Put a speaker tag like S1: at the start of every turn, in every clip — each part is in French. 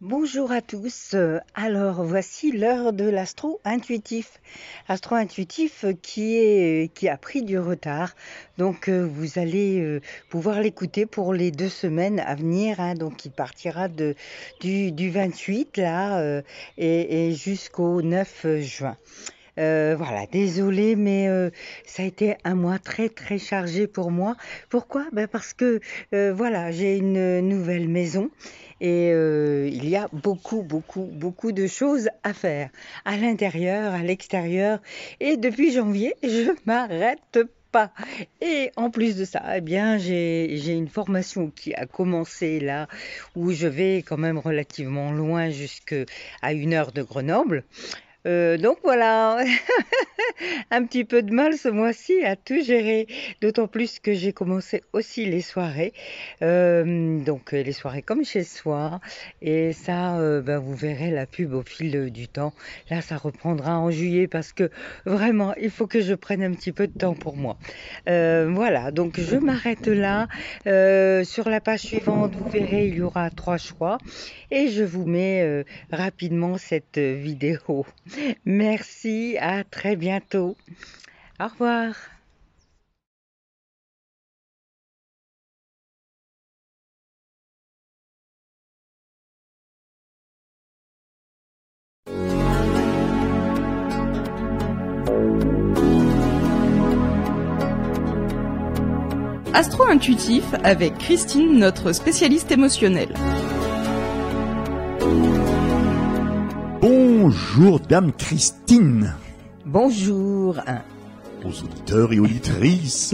S1: Bonjour à tous. Alors voici l'heure de l'astro-intuitif. Astro-intuitif qui a pris du retard. Donc vous allez pouvoir l'écouter pour les 2 semaines à venir. Donc il partira du 28 là et jusqu'au 9 juin. Voilà, désolée, mais ça a été un mois très très chargé pour moi. Pourquoi? Parce que voilà, j'ai une nouvelle maison et il y a beaucoup de choses à faire à l'intérieur, à l'extérieur. Et depuis janvier, je m'arrête pas. Et en plus de ça, eh bien, j'ai une formation qui a commencé là, où je vais quand même relativement loin, jusqu'à 1 heure de Grenoble. Donc voilà, un petit peu de mal ce mois-ci à tout gérer, d'autant plus que j'ai commencé aussi les soirées, donc les soirées comme chez soi, et ça, vous verrez la pub au fil du temps. Là, ça reprendra en juillet parce que vraiment, il faut que je prenne un petit peu de temps pour moi. Voilà, donc je m'arrête là. Sur la page suivante, vous verrez, il y aura 3 choix, et je vous mets rapidement cette vidéo. Merci, à très bientôt. Au revoir.
S2: Astro-intuitif avec Christine, notre spécialiste émotionnelle.
S3: Bonjour Dame Christine.
S1: Bonjour.
S3: Aux auditeurs et auditrices,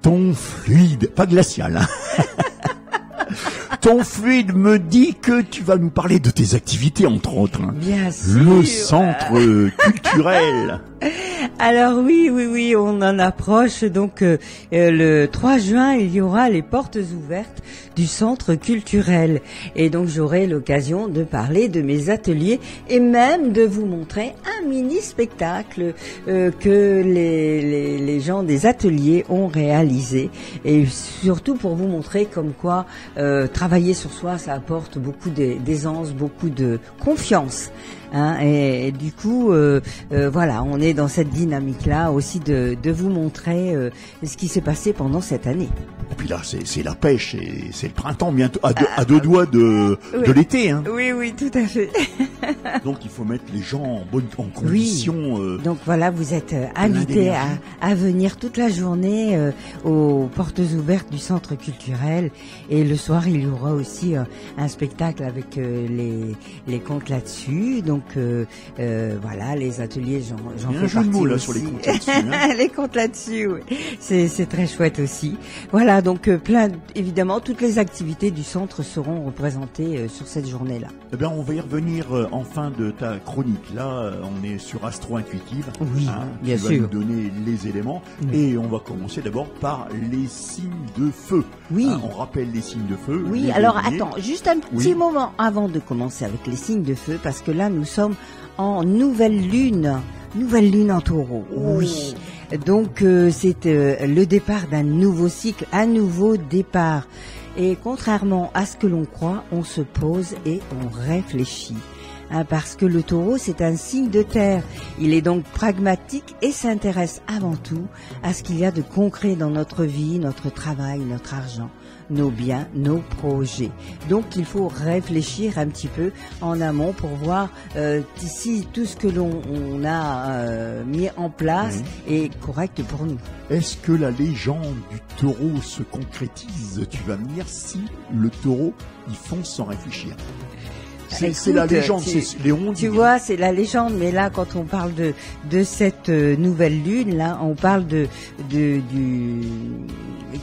S3: ton fluide, pas glacial, ton fluide me dit que tu vas nous parler de tes activités, entre autres.
S1: Bien sûr.
S3: Le centre culturel.
S1: Alors oui, on en approche. Donc le 3 juin, il y aura les portes ouvertes du centre culturel. Et donc j'aurai l'occasion de parler de mes ateliers et même de vous montrer un mini spectacle que les gens des ateliers ont réalisé. Et surtout pour vous montrer comme quoi travailler sur soi, ça apporte beaucoup d'aisance, beaucoup de confiance. Et du coup, voilà, on est dans cette dynamique-là aussi de vous montrer ce qui s'est passé pendant cette année.
S3: Et puis là, c'est la pêche, c'est le printemps bientôt, à deux doigts de l'été.
S1: Oui, tout à fait.
S3: Donc il faut mettre les gens en condition.
S1: Oui. Donc voilà, vous êtes invités à venir toute la journée aux portes ouvertes du centre culturel. Et le soir, il y aura aussi un spectacle avec les contes là-dessus. Donc voilà, les ateliers, j'en fais partie
S3: mot, là,
S1: aussi.
S3: sur les contes là-dessus.
S1: Les contes là-dessus, oui. C'est très chouette aussi. Voilà, donc évidemment, toutes les activités du centre seront représentées sur cette journée-là.
S3: Eh bien, on va y revenir en fin de ta chronique. Là, on est sur Astro-intuitive.
S1: Oui, bien sûr.
S3: Tu vas nous donner les éléments. Oui. Et on va commencer d'abord par les signes de feu.
S1: Oui.
S3: On rappelle les signes de feu.
S1: Oui, alors attends, juste un petit moment avant de commencer avec les signes de feu, parce que là, nous sommes en nouvelle lune en Taureau. Oui. Donc c'est le départ d'un nouveau cycle, un nouveau départ. Et contrairement à ce que l'on croit, on se pose et on réfléchit. Parce que le Taureau, c'est un signe de terre. Il est donc pragmatique et s'intéresse avant tout à ce qu'il y a de concret dans notre vie, notre travail, notre argent, nos biens, nos projets. Donc il faut réfléchir un petit peu en amont pour voir si tout ce que l'on a mis en place est correct pour nous.
S3: Est-ce que la légende du taureau se concrétise? Tu vas me dire si le taureau y fonce sans réfléchir. C'est la légende, c'est Léon.
S1: Tu vois, c'est la légende, mais là, quand on parle de cette nouvelle lune, là, on parle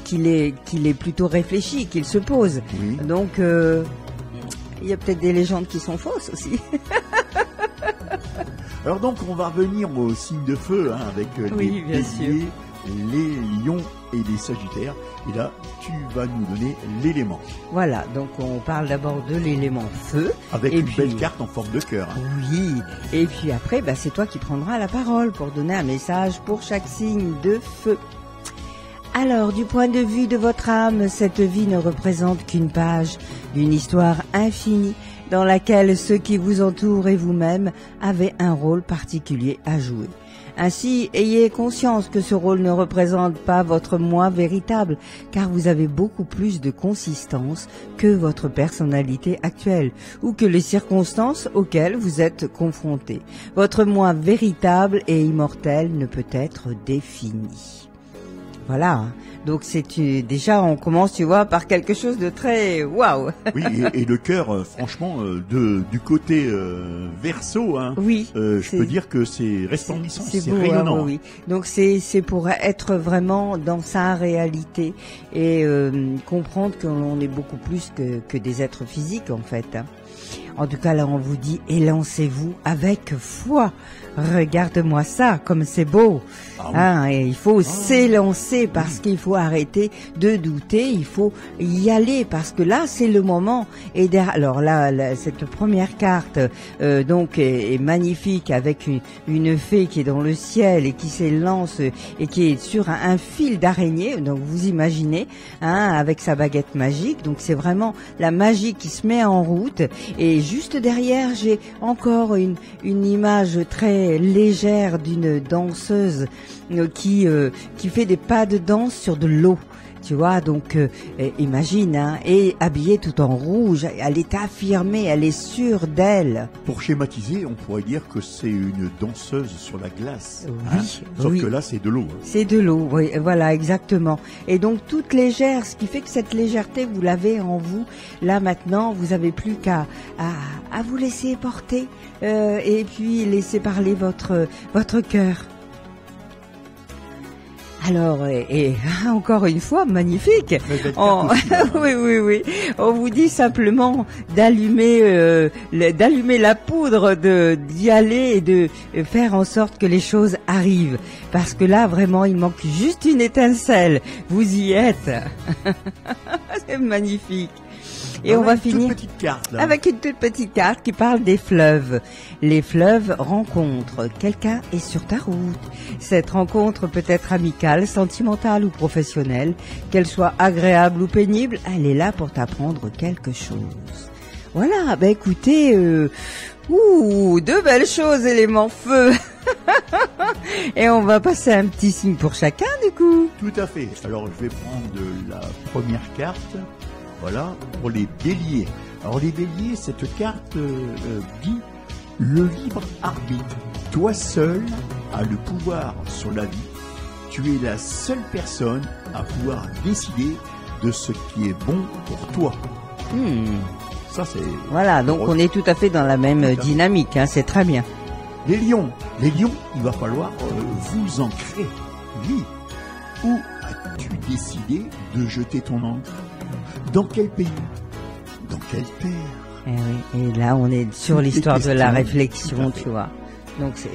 S1: qu'il est plutôt réfléchi, qu'il se pose. Oui. Donc, il y a peut-être des légendes qui sont fausses aussi.
S3: Alors donc, on va revenir aux signes de feu, avec les béliers, les lions et les sagittaires. Et là, tu vas nous donner l'élément.
S1: Voilà, donc on parle d'abord de l'élément feu.
S3: Avec une belle carte en forme de cœur.
S1: Oui, et puis après, c'est toi qui prendras la parole pour donner un message pour chaque signe de feu. Alors, du point de vue de votre âme, cette vie ne représente qu'une page d'une histoire infinie. dans laquelle ceux qui vous entourent et vous-même avez un rôle particulier à jouer. Ainsi, ayez conscience que ce rôle ne représente pas votre moi véritable, car vous avez beaucoup plus de consistance que votre personnalité actuelle, ou que les circonstances auxquelles vous êtes confrontés. Votre moi véritable et immortel ne peut être défini. Voilà. Donc déjà on commence, tu vois, par quelque chose de très waouh.
S3: Oui, et le cœur, franchement, du côté Verseau, hein.
S1: Oui.
S3: Je peux dire que c'est resplendissant, c'est
S1: beau,
S3: rayonnant.
S1: Hein, oui. Donc c'est pour être vraiment dans sa réalité et comprendre qu'on est beaucoup plus que des êtres physiques en fait. Hein. En tout cas, là, on vous dit, élancez-vous avec foi. Regarde-moi ça, comme c'est beau. Ah oui. Hein, et il faut s'élancer parce qu'il faut arrêter de douter. Il faut y aller parce que là, c'est le moment. Et alors là, cette première carte, donc, est magnifique avec une fée qui est dans le ciel et qui s'élance et qui est sur un fil d'araignée. Donc, vous imaginez, hein, avec sa baguette magique. Donc, c'est vraiment la magie qui se met en route. Et juste derrière, j'ai encore une image très légère d'une danseuse qui fait des pas de danse sur de l'eau. Tu vois, donc imagine, hein, et habillée tout en rouge, elle est affirmée, elle est sûre d'elle.
S3: Pour schématiser, on pourrait dire que c'est une danseuse sur la glace.
S1: Oui,
S3: hein, sauf
S1: oui.
S3: que là, c'est de l'eau. Hein.
S1: C'est de l'eau, oui, voilà, exactement. Et donc toute légère, ce qui fait que cette légèreté, vous l'avez en vous. Là maintenant, vous avez plus qu'à vous laisser porter et puis laisser parler votre cœur. Alors, et encore une fois, magnifique. Oui. On vous dit simplement d'allumer la poudre, d'y aller et de faire en sorte que les choses arrivent. Parce que là, vraiment, il manque juste une étincelle. Vous y êtes. C'est magnifique. Et on va finir avec une toute petite carte qui parle des fleuves. Les fleuves rencontrent. Quelqu'un est sur ta route. Cette rencontre peut être amicale, sentimentale ou professionnelle. Qu'elle soit agréable ou pénible, elle est là pour t'apprendre quelque chose. Voilà, ben écoutez, deux belles choses, élément feu. Et on va passer un petit signe pour chacun du coup.
S3: Tout à fait. Alors je vais prendre la première carte. Voilà, pour les béliers. Alors les béliers, cette carte dit le libre arbitre. Toi seul as le pouvoir sur la vie. Tu es la seule personne à pouvoir décider de ce qui est bon pour toi. Ça c'est...
S1: Voilà, donc on est tout à fait dans la même dynamique, hein, c'est très bien.
S3: Les lions, il va falloir vous ancrer. Oui. Où as-tu décidé de jeter ton ancre ? Dans quel pays? Dans quelle terre?
S1: Eh oui, et là on est sur l'histoire de la réflexion, tu vois. Donc c'est...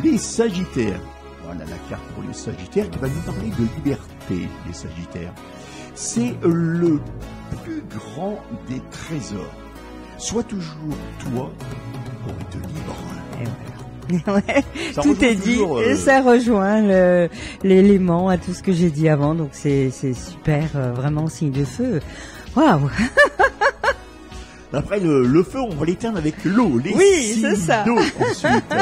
S3: Les Sagittaires. Voilà la carte pour les Sagittaires qui va nous parler de liberté, les Sagittaires. C'est le plus grand des trésors. Sois toujours toi pour être libre.
S1: Et voilà. Ouais, tout est dit, et ça rejoint l'élément à tout ce que j'ai dit avant, donc c'est super, vraiment signe de feu. Waouh.
S3: Après le feu, on va l'éteindre avec l'eau, les signes d'eau ensuite.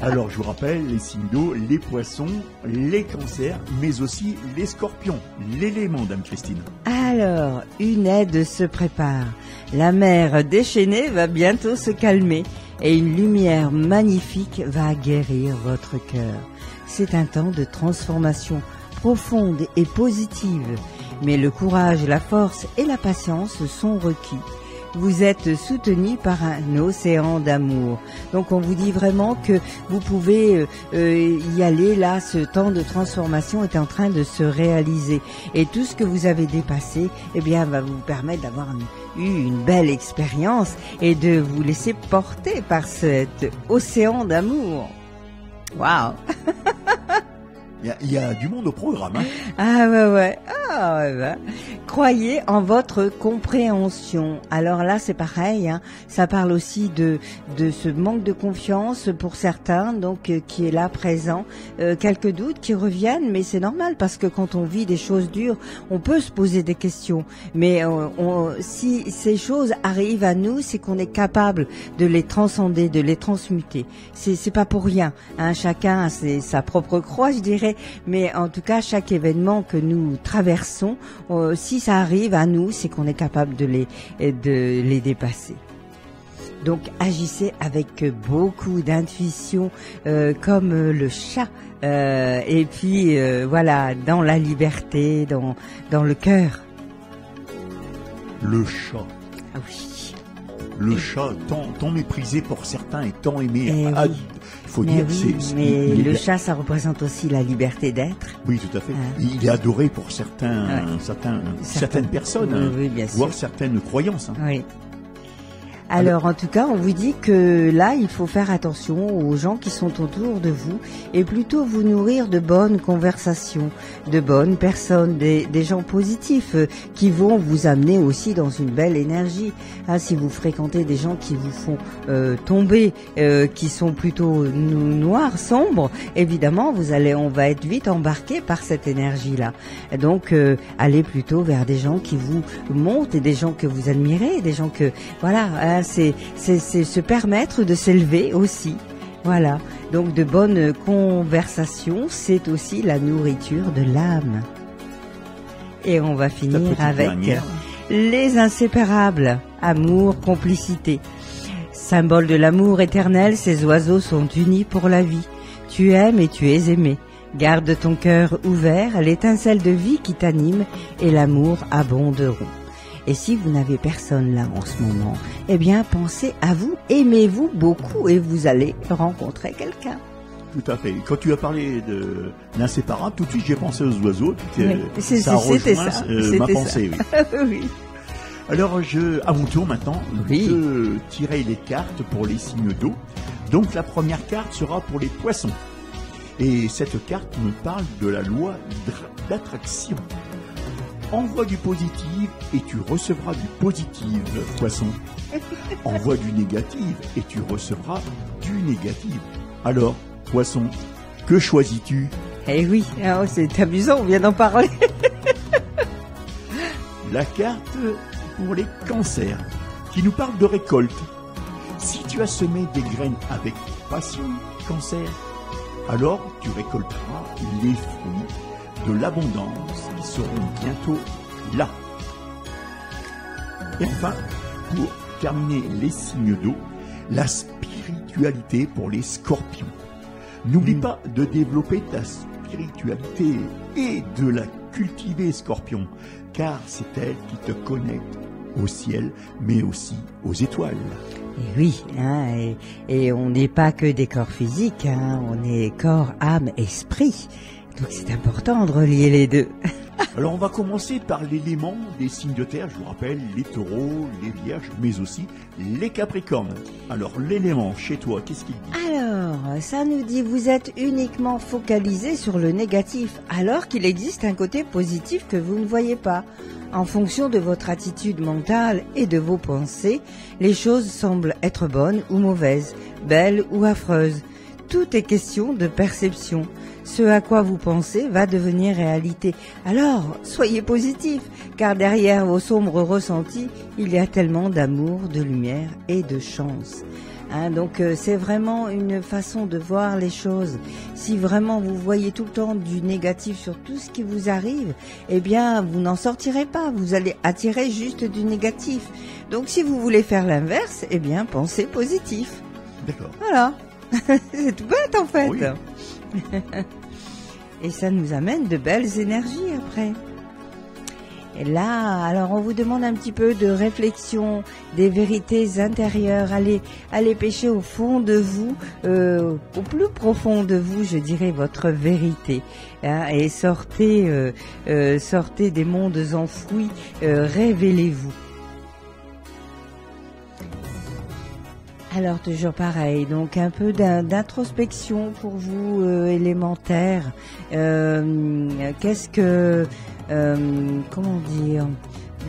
S3: Alors je vous rappelle, les signes d'eau, les poissons, les cancers, mais aussi les scorpions, l'élément Dame Christine.
S1: Alors, une aide se prépare. La mer déchaînée va bientôt se calmer. Et une lumière magnifique va guérir votre cœur. C'est un temps de transformation profonde et positive. Mais le courage, la force et la patience sont requis. Vous êtes soutenu par un océan d'amour. Donc on vous dit vraiment que vous pouvez y aller. Là, ce temps de transformation est en train de se réaliser. Et tout ce que vous avez dépassé, eh bien, va vous permettre d'avoir eu une belle expérience et de vous laisser porter par cet océan d'amour. Waouh.
S3: Il y a du monde au programme. Hein.
S1: Ah ouais. Ah, même. Croyez en votre compréhension. Alors là, c'est pareil. Ça parle aussi de ce manque de confiance pour certains, donc qui est là présent. Quelques doutes qui reviennent, mais c'est normal parce que quand on vit des choses dures, on peut se poser des questions. Mais si ces choses arrivent à nous, c'est qu'on est capable de les transcender, de les transmuter. C'est pas pour rien. Chacun a sa propre croix, je dirais. Mais en tout cas, chaque événement que nous traversons, si ça arrive à nous, c'est qu'on est capable de les dépasser. Donc agissez avec beaucoup d'intuition, comme le chat, et puis voilà, dans la liberté, dans le cœur.
S3: Le chat.
S1: Ah oui.
S3: Le chat, tant méprisé pour certains et tant aimé.
S1: Oui.
S3: Faut dire,
S1: mais le chat, ça représente aussi la liberté d'être.
S3: Oui, tout à fait. Il est adoré pour certaines personnes,
S1: oui, bien sûr.
S3: voire certaines croyances.
S1: Oui. Alors, en tout cas, on vous dit que là, il faut faire attention aux gens qui sont autour de vous et plutôt vous nourrir de bonnes conversations, de bonnes personnes, des gens positifs qui vont vous amener aussi dans une belle énergie. Si vous fréquentez des gens qui vous font tomber, qui sont plutôt noirs, sombres, évidemment, on va être vite embarqué par cette énergie-là. Donc, allez plutôt vers des gens qui vous montent et des gens que vous admirez, des gens que, voilà, c'est se permettre de s'élever aussi. Voilà. Donc de bonnes conversations, c'est aussi la nourriture de l'âme. Et on va finir avec les inséparables. Amour, complicité. Symbole de l'amour éternel, ces oiseaux sont unis pour la vie. Tu aimes et tu es aimé. Garde ton cœur ouvert, l'étincelle de vie qui t'anime et l'amour abonderont. Et si vous n'avez personne là en ce moment, eh bien, pensez à vous, aimez-vous beaucoup et vous allez rencontrer quelqu'un.
S3: Tout à fait. Quand tu as parlé de l'inséparable, tout de suite j'ai pensé aux oiseaux.
S1: Oui.
S3: Ça rejoint ma pensée.
S1: Oui. Oui.
S3: Alors, à mon tour maintenant de tirer les cartes pour les signes d'eau. Donc la première carte sera pour les poissons. Et cette carte me parle de la loi d'attraction. Envoie du positif et tu recevras du positif, poisson. Envoie du négatif et tu recevras du négatif. Alors, poisson, que choisis-tu?
S1: Eh oui, c'est amusant, on vient d'en parler.
S3: La carte pour les cancers, qui nous parle de récolte. Si tu as semé des graines avec passion, cancer, alors tu récolteras les fruits de l'abondance qui seront bientôt là. Et enfin, pour terminer les signes d'eau, la spiritualité pour les scorpions. N'oublie pas de développer ta spiritualité et de la cultiver, scorpion, car c'est elle qui te connecte au ciel, mais aussi aux étoiles.
S1: Et oui, et on n'est pas que des corps physiques, on est corps, âme, esprit. Donc c'est important de relier les deux.
S3: Alors on va commencer par l'élément des signes de terre, je vous rappelle, les taureaux, les vierges, mais aussi les capricornes. Alors l'élément chez toi, qu'est-ce qu'il dit?
S1: Alors, ça nous dit vous êtes uniquement focalisé sur le négatif, alors qu'il existe un côté positif que vous ne voyez pas. En fonction de votre attitude mentale et de vos pensées, les choses semblent être bonnes ou mauvaises, belles ou affreuses. Tout est question de perception. Ce à quoi vous pensez va devenir réalité. Alors, soyez positif, car derrière vos sombres ressentis, il y a tellement d'amour, de lumière et de chance. Donc c'est vraiment une façon de voir les choses. Si vraiment vous voyez tout le temps du négatif sur tout ce qui vous arrive, eh bien vous n'en sortirez pas, vous allez attirer juste du négatif. Donc si vous voulez faire l'inverse, eh bien pensez positif.
S3: D'accord.
S1: Voilà. C'est tout bête en fait.
S3: Oui.
S1: Et ça nous amène de belles énergies après. Et là, alors on vous demande un petit peu de réflexion, des vérités intérieures. Allez pêcher au fond de vous, au plus profond de vous, je dirais, votre vérité. Et sortez des mondes enfouis, révélez-vous. Alors toujours pareil, donc un peu d'introspection pour vous, élémentaire. Qu'est-ce que comment dire,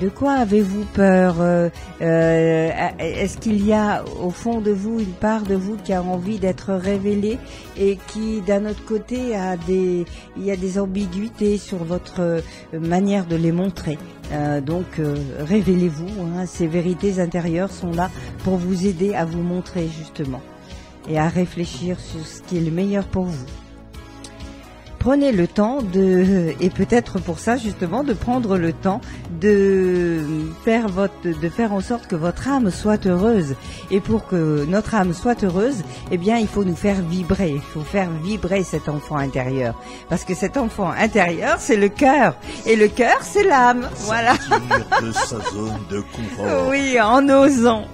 S1: de quoi avez-vous peur? Est-ce qu'il y a au fond de vous une part de vous qui a envie d'être révélée et qui, d'un autre côté, il y a des ambiguïtés sur votre manière de les montrer? Donc, révélez-vous. Ces vérités intérieures sont là pour vous aider à vous montrer justement et à réfléchir sur ce qui est le meilleur pour vous. Prenez le temps et peut-être pour ça justement, de prendre le temps de faire en sorte que votre âme soit heureuse. Et pour que notre âme soit heureuse, eh bien, il faut nous faire vibrer. Il faut faire vibrer cet enfant intérieur. Parce que cet enfant intérieur, c'est le cœur. Et le cœur, c'est l'âme. Voilà.
S3: Sortir de sa zone de confort.
S1: Oui, en osant.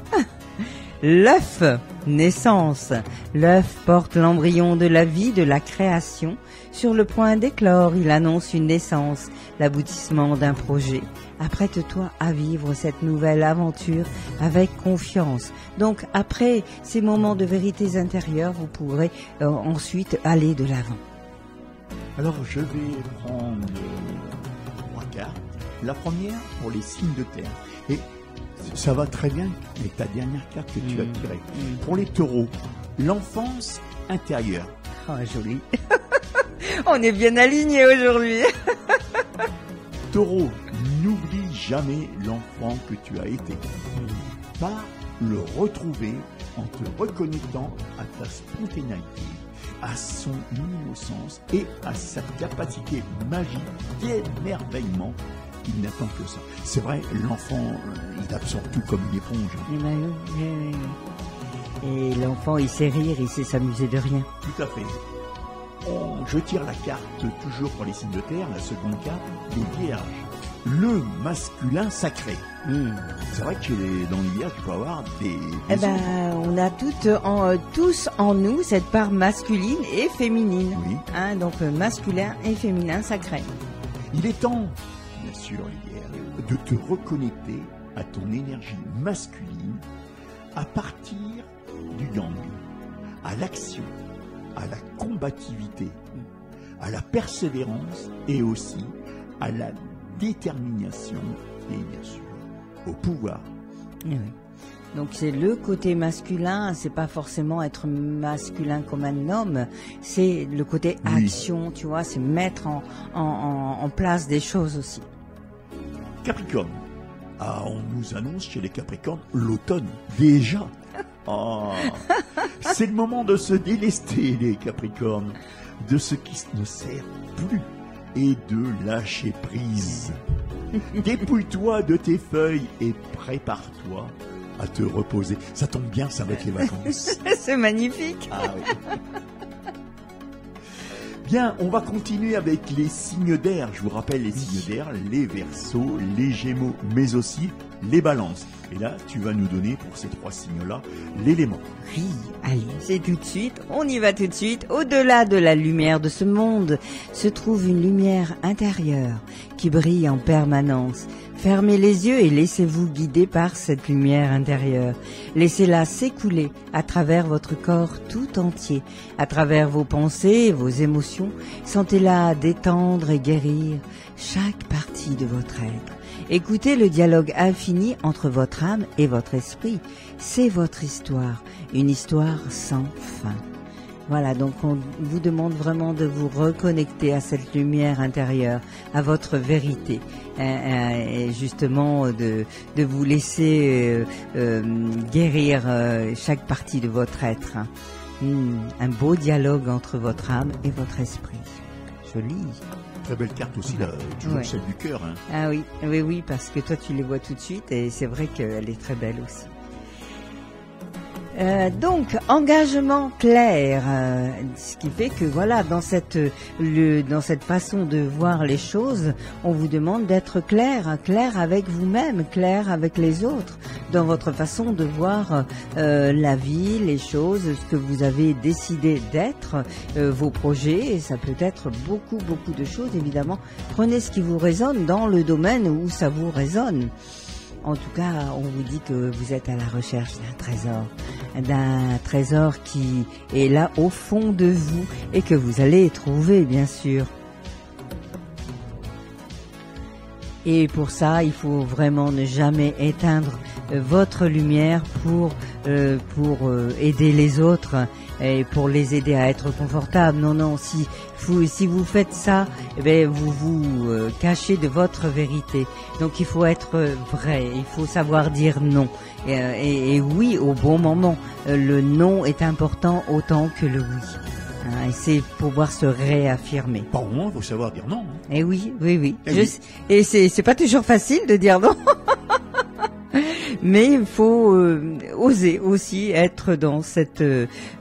S1: L'œuf, naissance. L'œuf porte l'embryon de la vie, de la création. Sur le point d'éclore, il annonce une naissance, l'aboutissement d'un projet. Apprête-toi à vivre cette nouvelle aventure avec confiance. Donc, après ces moments de vérités intérieures, vous pourrez ensuite aller de l'avant.
S3: Alors, je vais prendre 3 cartes. La première pour les signes de terre. Et ça va très bien avec ta dernière carte que tu as tirée. Pour les taureaux, l'enfance intérieure.
S1: Oh, joli. On est bien alignés aujourd'hui.
S3: Taureau, n'oublie jamais l'enfant que tu as été. Pas le retrouver en te reconnectant à ta spontanéité, à son innocence et à sa capacité magique d'émerveillement. Il n'attend que ça. C'est vrai, l'enfant, il absorbe tout comme une éponge.
S1: Et l'enfant, il sait rire, il sait s'amuser de rien.
S3: Tout à fait. Je tire la carte, toujours pour les signes de terre, la seconde carte, les vierges. Le masculin sacré. C'est vrai que dans les vierges, tu peux avoir des
S1: on a tous en nous cette part masculine et féminine.
S3: Oui.
S1: Donc masculin et féminin sacré.
S3: Il est temps, bien sûr, les vierges, de te reconnecter à ton énergie masculine à partir du yang, à l'action, à la combativité, à la persévérance et aussi à la détermination et bien sûr au pouvoir.
S1: Oui. Donc c'est le côté masculin, c'est pas forcément être masculin comme un homme, c'est le côté action, tu vois, c'est mettre en place des choses aussi.
S3: Capricorne. On nous annonce chez les Capricornes l'automne déjà. C'est le moment de se délester, les Capricornes, de ce qui ne sert plus et de lâcher prise. Dépouille-toi de tes feuilles et prépare-toi à te reposer. Ça tombe bien, ça va être les vacances.
S1: C'est magnifique.
S3: Oui. Bien, on va continuer avec les signes d'air. Je vous rappelle les signes d'air, les Verseaux, les Gémeaux, mais aussi les Balances. Et là, tu vas nous donner pour ces 3 signes-là l'élément.
S1: Oui, allez, c'est tout de suite, on y va tout de suite. Au-delà de la lumière de ce monde se trouve une lumière intérieure qui brille en permanence. Fermez les yeux et laissez-vous guider par cette lumière intérieure. Laissez-la s'écouler à travers votre corps tout entier, à travers vos pensées et vos émotions. Sentez-la détendre et guérir chaque partie de votre être. Écoutez le dialogue infini entre votre âme et votre esprit. C'est votre histoire, une histoire sans fin. Voilà, donc on vous demande vraiment de vous reconnecter à cette lumière intérieure, à votre vérité, et justement de vous laisser guérir chaque partie de votre être. Un beau dialogue entre votre âme et votre esprit. Joli.
S3: Très belle carte aussi, là, toujours celle du cœur.
S1: Ah oui, oui, parce que toi tu les vois tout de suite et c'est vrai qu'elle est très belle aussi. Donc, engagement clair, ce qui fait que voilà, dans cette façon de voir les choses, on vous demande d'être clair avec vous-même, clair avec les autres, dans votre façon de voir la vie, les choses, ce que vous avez décidé d'être, vos projets, et ça peut être beaucoup de choses évidemment. Prenez ce qui vous résonne dans le domaine où ça vous résonne. En tout cas, on vous dit que vous êtes à la recherche d'un trésor qui est là au fond de vous et que vous allez trouver, bien sûr. Et pour ça, il faut vraiment ne jamais éteindre votre lumière pour aider les autres et pour les aider à être confortables. Non, si vous faites ça, eh bien, vous vous cachez de votre vérité. Donc il faut être vrai, il faut savoir dire non. Et oui, au bon moment. Le non est important autant que le oui. Et c'est pouvoir se réaffirmer.
S3: Par moment, il faut savoir dire non.
S1: Et oui. Et c'est pas toujours facile de dire non. Mais il faut oser aussi être dans cette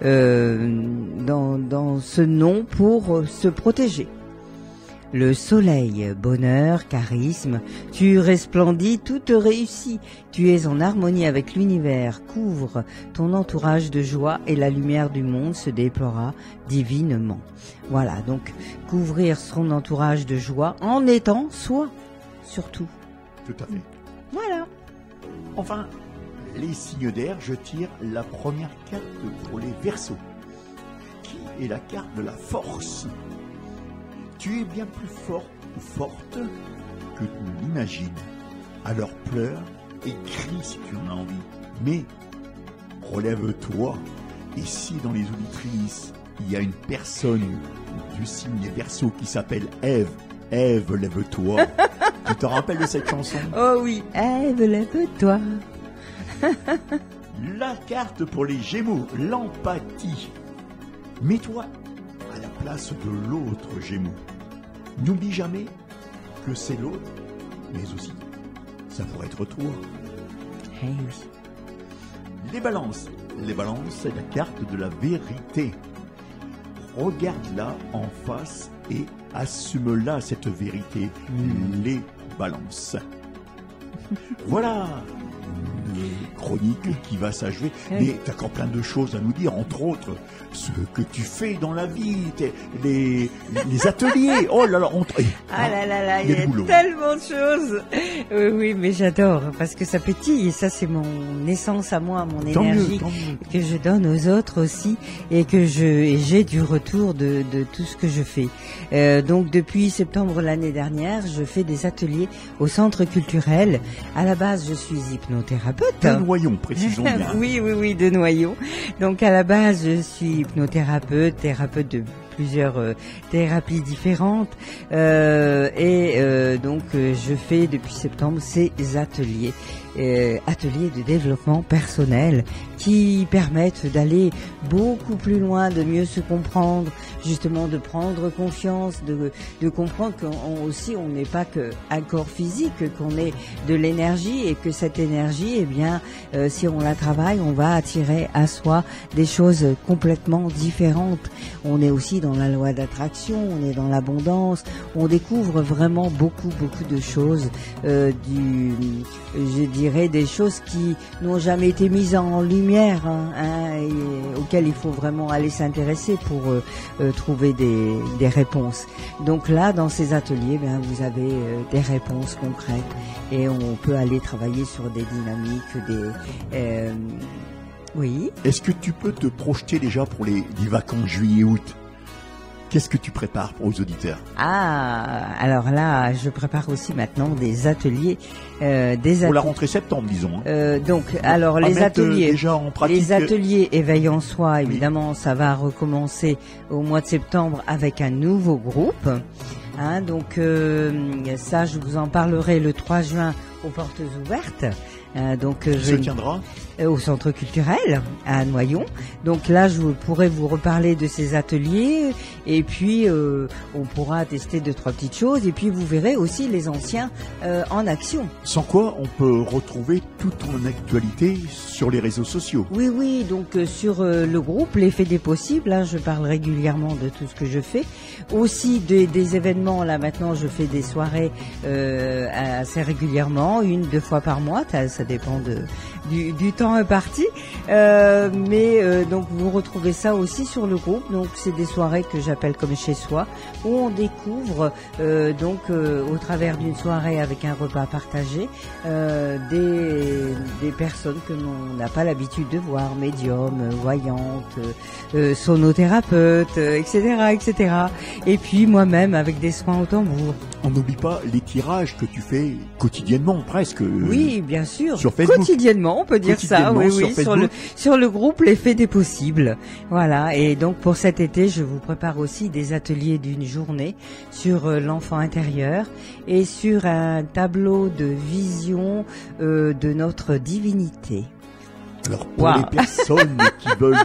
S1: dans ce non pour se protéger. Le soleil, bonheur, charisme, tu resplendis, tout te réussit. Tu es en harmonie avec l'univers, couvre ton entourage de joie et la lumière du monde se déploiera divinement. Voilà, donc couvrir son entourage de joie en étant soi, surtout.
S3: Tout à fait.
S1: Voilà.
S3: Enfin, les signes d'air, je tire la première carte pour les Verseaux, qui est la carte de la force. Tu es bien plus fort ou forte que tu ne l'imagines. Alors pleure et crie si tu en as envie. Mais relève-toi. Et si dans les auditrices, il y a une personne du signe des Verseaux qui s'appelle Ève, Ève, lève-toi. Tu te rappelles de cette chanson?
S1: Oh oui, Ève, lève-toi.
S3: La carte pour les Gémeaux, l'empathie. Mets-toi à la place de l'autre Gémeaux. N'oublie jamais que c'est l'autre, mais aussi, ça pourrait être toi.
S1: Eh oui.
S3: Les balances, c'est la carte de la vérité. Regarde-la en face et assume-la, cette vérité. Les balances. Voilà une chronique qui va s'achever. Mais tu as encore plein de choses à nous dire, entre autres ce que tu fais dans la vie, les ateliers. Oh là là,
S1: il y a tellement de choses. Oui, mais j'adore parce que ça pétille et ça c'est mon essence à moi, mon énergie que je donne aux autres aussi et que j'ai du retour de tout ce que je fais. Donc depuis septembre l'année dernière, je fais des ateliers au centre culturel. À la base, je suis hypnothérapeute.
S3: De Noyon, précisons bien.
S1: Oui, de Noyon. Donc à la base, je suis hypnothérapeute, thérapeute de plusieurs thérapies différentes donc je fais depuis septembre ces ateliers de développement personnel qui permettent d'aller beaucoup plus loin, de mieux se comprendre, justement de prendre confiance, de comprendre qu'on n'est pas qu'un corps physique, qu'on est de l'énergie et que cette énergie, eh bien, si on la travaille, on va attirer à soi des choses complètement différentes. On est aussi dans la loi d'attraction, on est dans l'abondance, on découvre vraiment beaucoup de choses, je dirais des choses qui n'ont jamais été mises en lumière, et auxquelles il faut vraiment aller s'intéresser pour trouver des réponses. Donc là, dans ces ateliers, vous avez des réponses concrètes et on peut aller travailler sur des dynamiques, oui.
S3: Est-ce que tu peux te projeter déjà pour les vacances juillet-août? Qu'est-ce que tu prépares pour aux auditeurs?
S1: Alors là, je prépare aussi maintenant des ateliers.
S3: Pour la rentrée septembre, disons.
S1: Alors les ateliers,
S3: déjà en pratique.
S1: Les ateliers éveil en soi, évidemment, ça va recommencer au mois de septembre avec un nouveau groupe. Ça, je vous en parlerai le 3 juin aux portes ouvertes.
S3: Qui se tiendra
S1: au centre culturel à Noyon. Donc là, je pourrais vous reparler de ces ateliers et puis on pourra tester 2-3 petites choses et puis vous verrez aussi les anciens en action.
S3: Sans quoi, on peut retrouver toute ton actualité sur les réseaux sociaux.
S1: Oui, donc sur le groupe L'Effet des Possibles, je parle régulièrement de tout ce que je fais. Aussi des événements, là maintenant je fais des soirées assez régulièrement, 1-2 fois par mois, ça dépend du temps imparti, donc vous retrouvez ça aussi sur le groupe. Donc c'est des soirées que j'appelle comme chez soi, où on découvre au travers d'une soirée avec un repas partagé des personnes que l'on n'a pas l'habitude de voir, médiums, voyantes, sonothérapeutes, etc. Et puis moi-même avec des soins au tambour.
S3: on n'oublie pas les tirages que tu fais quotidiennement, presque.
S1: Oui, bien sûr.
S3: Sur Facebook.
S1: Quotidiennement, on peut dire ça. Oui,
S3: Sur
S1: oui,
S3: Facebook.
S1: sur le groupe L'Effet des possibles. Voilà. Et donc, pour cet été, je vous prépare aussi des ateliers d'une journée sur l'enfant intérieur et sur un tableau de vision de notre divinité.
S3: Alors pour les personnes qui veulent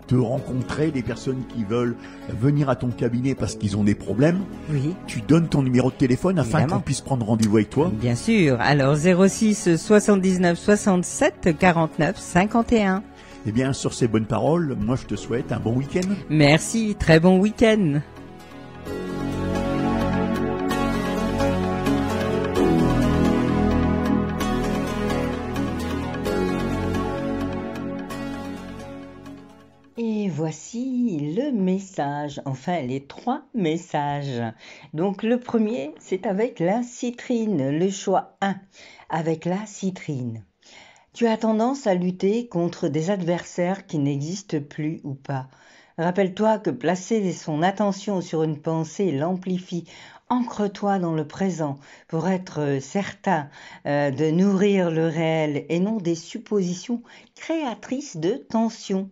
S3: te rencontrer, les personnes qui veulent venir à ton cabinet parce qu'ils ont des problèmes,
S1: oui,
S3: tu donnes ton numéro de téléphone afin
S1: évidemment
S3: qu'on puisse prendre rendez-vous avec toi.
S1: Bien sûr. Alors 06 79 67 49 51.
S3: Eh bien, sur ces bonnes paroles, moi je te souhaite un bon week-end.
S1: Merci, très bon week-end. Et voici le message, enfin les 3 messages. Donc le premier, c'est avec la citrine, le choix 1, avec la citrine. Tu as tendance à lutter contre des adversaires qui n'existent plus ou pas. Rappelle-toi que placer son attention sur une pensée l'amplifie. Ancre-toi dans le présent pour être certain de nourrir le réel et non des suppositions créatrices de tension.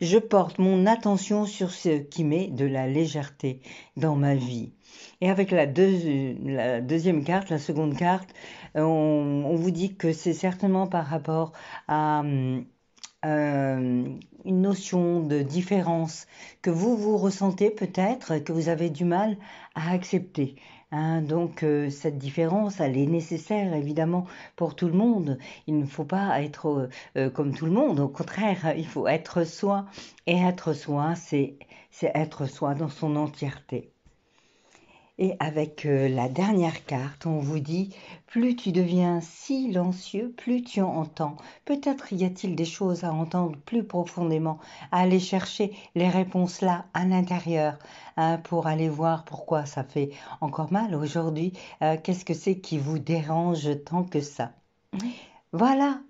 S1: Je porte mon attention sur ce qui met de la légèreté dans ma vie. Et avec la deuxième carte, la seconde carte, on vous dit que c'est certainement par rapport à une notion de différence que vous ressentez peut-être, que vous avez du mal à accepter. Donc cette différence, elle est nécessaire évidemment pour tout le monde. Il ne faut pas être comme tout le monde, au contraire, il faut être soi. Et être soi, c'est être soi dans son entièreté. Et avec la dernière carte, on vous dit, plus tu deviens silencieux, plus tu entends. Peut-être y a-t-il des choses à entendre plus profondément, à aller chercher les réponses là, à l'intérieur, pour aller voir pourquoi ça fait encore mal aujourd'hui. Qu'est-ce que c'est qui vous dérange tant que ça? Voilà,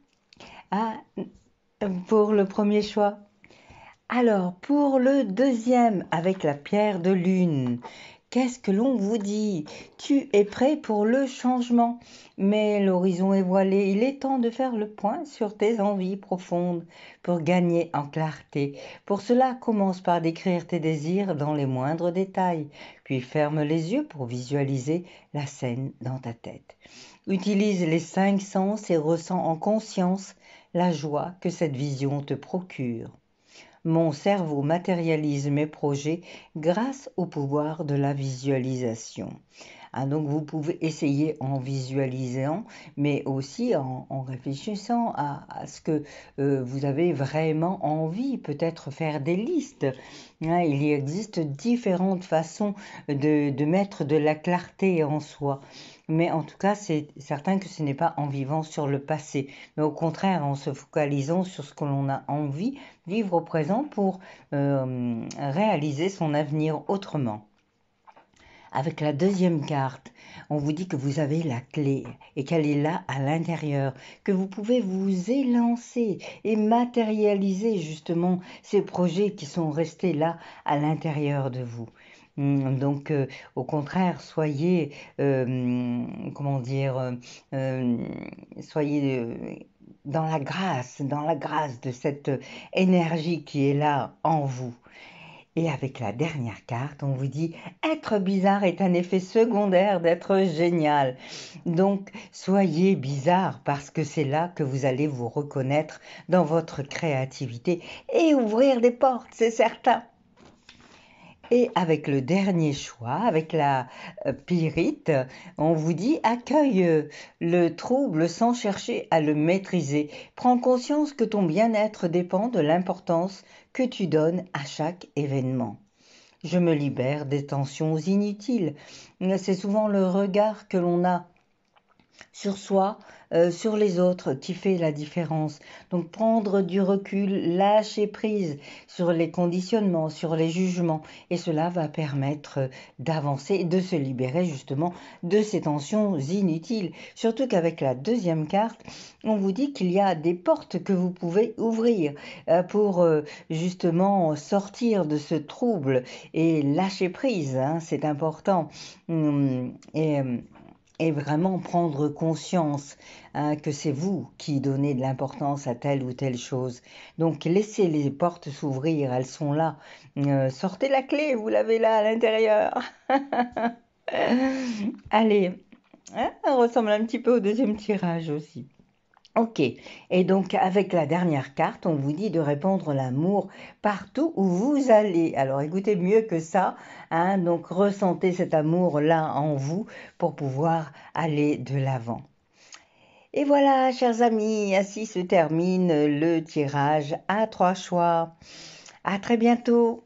S1: pour le premier choix. Alors, pour le deuxième, avec la pierre de lune, qu'est-ce que l'on vous dit? Tu es prêt pour le changement, mais l'horizon est voilé. Il est temps de faire le point sur tes envies profondes pour gagner en clarté. Pour cela, commence par décrire tes désirs dans les moindres détails, puis ferme les yeux pour visualiser la scène dans ta tête. Utilise les 5 sens et ressens en conscience la joie que cette vision te procure. Mon cerveau matérialise mes projets grâce au pouvoir de la visualisation. Donc vous pouvez essayer en visualisant, mais aussi en réfléchissant à ce que vous avez vraiment envie, peut-être faire des listes. Il existe différentes façons de mettre de la clarté en soi. Mais en tout cas, c'est certain que ce n'est pas en vivant sur le passé, mais au contraire en se focalisant sur ce que l'on a envie, vivre au présent pour réaliser son avenir autrement. Avec la deuxième carte, on vous dit que vous avez la clé et qu'elle est là à l'intérieur, que vous pouvez vous élancer et matérialiser justement ces projets qui sont restés là à l'intérieur de vous. Donc, au contraire, soyez, soyez dans la grâce de cette énergie qui est là en vous. Et avec la dernière carte, on vous dit « Être bizarre est un effet secondaire d'être génial ». Donc, soyez bizarre parce que c'est là que vous allez vous reconnaître dans votre créativité et ouvrir des portes, c'est certain. Et avec le dernier choix, avec la pyrite, on vous dit « Accueille le trouble sans chercher à le maîtriser. Prends conscience que ton bien-être dépend de l'importance que tu donnes à chaque événement. Je me libère des tensions inutiles. » C'est souvent le regard que l'on a sur soi, sur les autres qui fait la différence. Donc prendre du recul, lâcher prise sur les conditionnements, sur les jugements, et cela va permettre d'avancer et de se libérer justement de ces tensions inutiles. Surtout qu'avec la deuxième carte, on vous dit qu'il y a des portes que vous pouvez ouvrir pour justement sortir de ce trouble et lâcher prise, hein, c'est important. Et vraiment prendre conscience hein, que c'est vous qui donnez de l'importance à telle ou telle chose. Donc laissez les portes s'ouvrir, elles sont là. Sortez la clé, vous l'avez là à l'intérieur. Allez, hein, ça ressemble un petit peu au deuxième tirage aussi. Ok, et donc avec la dernière carte, on vous dit de répandre l'amour partout où vous allez. Alors écoutez mieux que ça, hein, donc ressentez cet amour-là en vous pour pouvoir aller de l'avant. Et voilà, chers amis, ainsi se termine le tirage à 3 choix. À très bientôt.